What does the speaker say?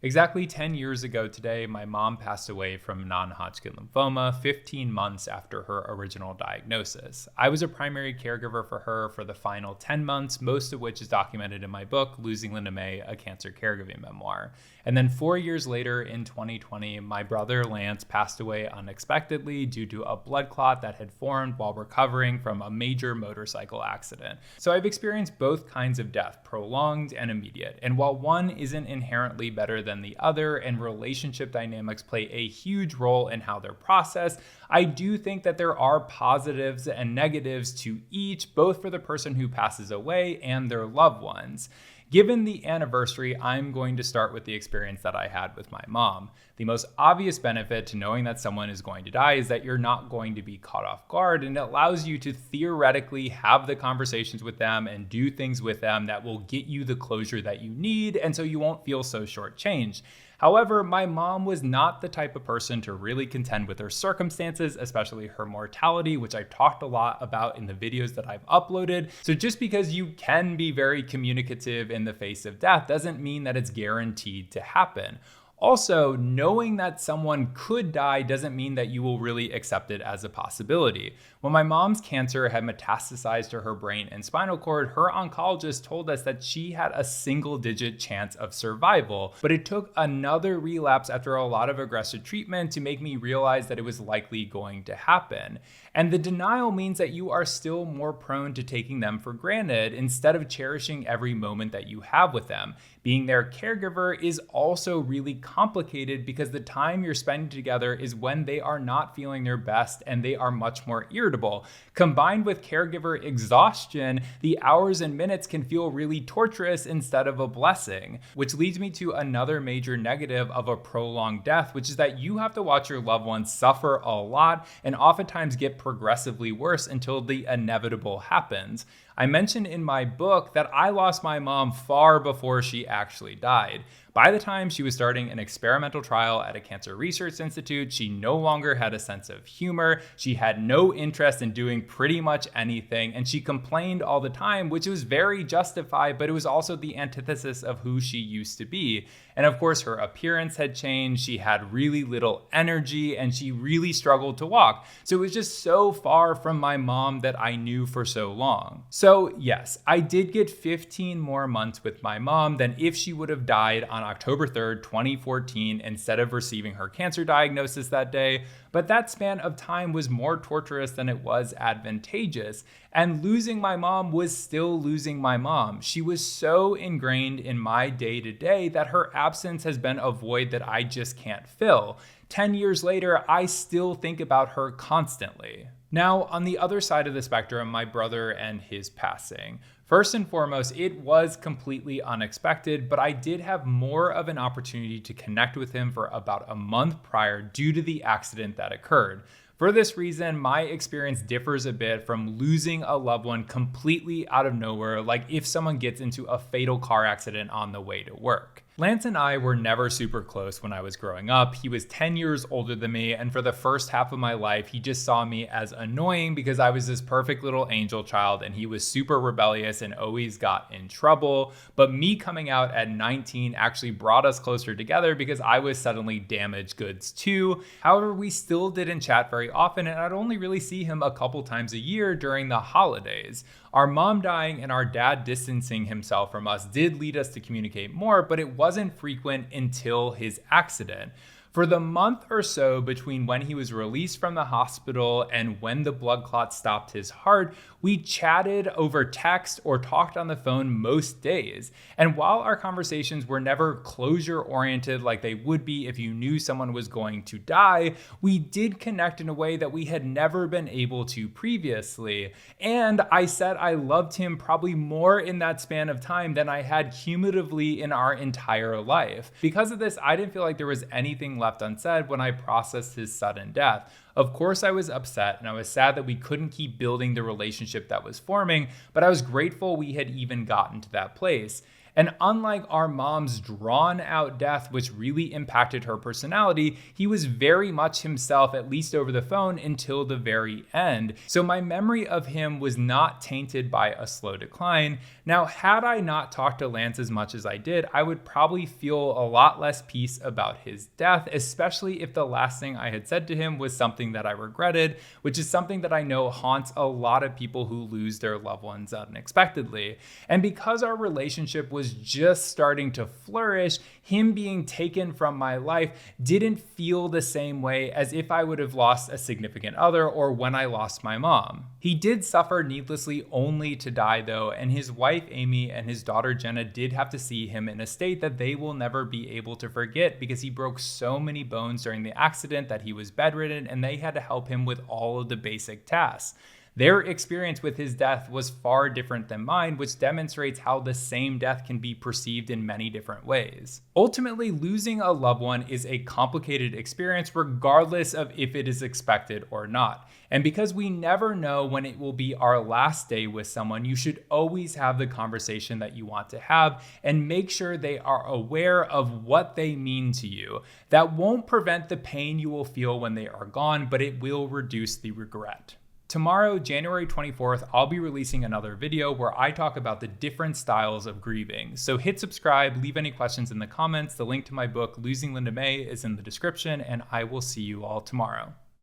Exactly 10 years ago today, my mom passed away from non-Hodgkin lymphoma 15 months after her original diagnosis. I was a primary caregiver for her for the final 10 months, most of which is documented in my book, Losing Linda May, a Cancer Caregiving Memoir. And then 4 years later, in 2020, my brother Lance passed away unexpectedly due to a blood clot that had formed while recovering from a major motorcycle accident. So I've experienced both kinds of death, prolonged and immediate. And while one isn't inherently better than the other, and relationship dynamics play a huge role in how they're processed, I do think that there are positives and negatives to each, both for the person who passes away and their loved ones. Given the anniversary, I'm going to start with the experience that I had with my mom. The most obvious benefit to knowing that someone is going to die is that you're not going to be caught off guard, and it allows you to theoretically have the conversations with them and do things with them that will get you the closure that you need, and so you won't feel so shortchanged. However, my mom was not the type of person to really contend with her circumstances, especially her mortality, which I've talked a lot about in the videos that I've uploaded. So just because you can be very communicative in the face of death doesn't mean that it's guaranteed to happen. Also, knowing that someone could die doesn't mean that you will really accept it as a possibility. When my mom's cancer had metastasized to her brain and spinal cord, her oncologist told us that she had a single-digit chance of survival, but it took another relapse after a lot of aggressive treatment to make me realize that it was likely going to happen. And the denial means that you are still more prone to taking them for granted instead of cherishing every moment that you have with them. Being their caregiver is also really complicated because the time you're spending together is when they are not feeling their best and they are much more irritable. Combined with caregiver exhaustion, the hours and minutes can feel really torturous instead of a blessing, which leads me to another major negative of a prolonged death, which is that you have to watch your loved ones suffer a lot and oftentimes get progressively worse until the inevitable happens. I mentioned in my book that I lost my mom far before she actually died. By the time she was starting an experimental trial at a cancer research institute, she no longer had a sense of humor. She had no interest in doing pretty much anything, and she complained all the time, which was very justified, but it was also the antithesis of who she used to be. And of course, her appearance had changed. She had really little energy, and she really struggled to walk. So it was just so far from my mom that I knew for so long. So yes, I did get 15 more months with my mom than if she would have died on October 3rd, 2014, instead of receiving her cancer diagnosis that day. But that span of time was more torturous than it was advantageous. And losing my mom was still losing my mom. She was so ingrained in my day-to-day that her absence has been a void that I just can't fill. 10 years later, I still think about her constantly. Now, on the other side of the spectrum, my brother and his passing. First and foremost, it was completely unexpected, but I did have more of an opportunity to connect with him for about a month prior due to the accident that occurred. For this reason, my experience differs a bit from losing a loved one completely out of nowhere, like if someone gets into a fatal car accident on the way to work. Lance and I were never super close when I was growing up. He was 10 years older than me, and for the first half of my life, he just saw me as annoying because I was this perfect little angel child and he was super rebellious and always got in trouble. But me coming out at 19 actually brought us closer together because I was suddenly damaged goods too. However, we still didn't chat very often, and I'd only really see him a couple times a year during the holidays. Our mom dying and our dad distancing himself from us did lead us to communicate more, but it wasn't frequent until his accident. For the month or so between when he was released from the hospital and when the blood clot stopped his heart, we chatted over text or talked on the phone most days. And while our conversations were never closure-oriented like they would be if you knew someone was going to die, we did connect in a way that we had never been able to previously. And I said I loved him probably more in that span of time than I had cumulatively in our entire life. Because of this, I didn't feel like there was anything left unsaid when I processed his sudden death. Of course, I was upset and I was sad that we couldn't keep building the relationship that was forming, but I was grateful we had even gotten to that place. And unlike our mom's drawn out death, which really impacted her personality, he was very much himself, at least over the phone, until the very end. So my memory of him was not tainted by a slow decline. Now, had I not talked to Lance as much as I did, I would probably feel a lot less peace about his death, especially if the last thing I had said to him was something that I regretted, which is something that I know haunts a lot of people who lose their loved ones unexpectedly. And because our relationship was just starting to flourish, him being taken from my life didn't feel the same way as if I would have lost a significant other or when I lost my mom. He did suffer needlessly only to die though, and his wife Amy and his daughter Jenna did have to see him in a state that they will never be able to forget because he broke so many bones during the accident that he was bedridden and they had to help him with all of the basic tasks. Their experience with his death was far different than mine, which demonstrates how the same death can be perceived in many different ways. Ultimately, losing a loved one is a complicated experience regardless of if it is expected or not. And because we never know when it will be our last day with someone, you should always have the conversation that you want to have and make sure they are aware of what they mean to you. That won't prevent the pain you will feel when they are gone, but it will reduce the regret. Tomorrow, January 24th, I'll be releasing another video where I talk about the different styles of grieving. So hit subscribe, leave any questions in the comments. The link to my book, Losing Linda May, is in the description, and I will see you all tomorrow.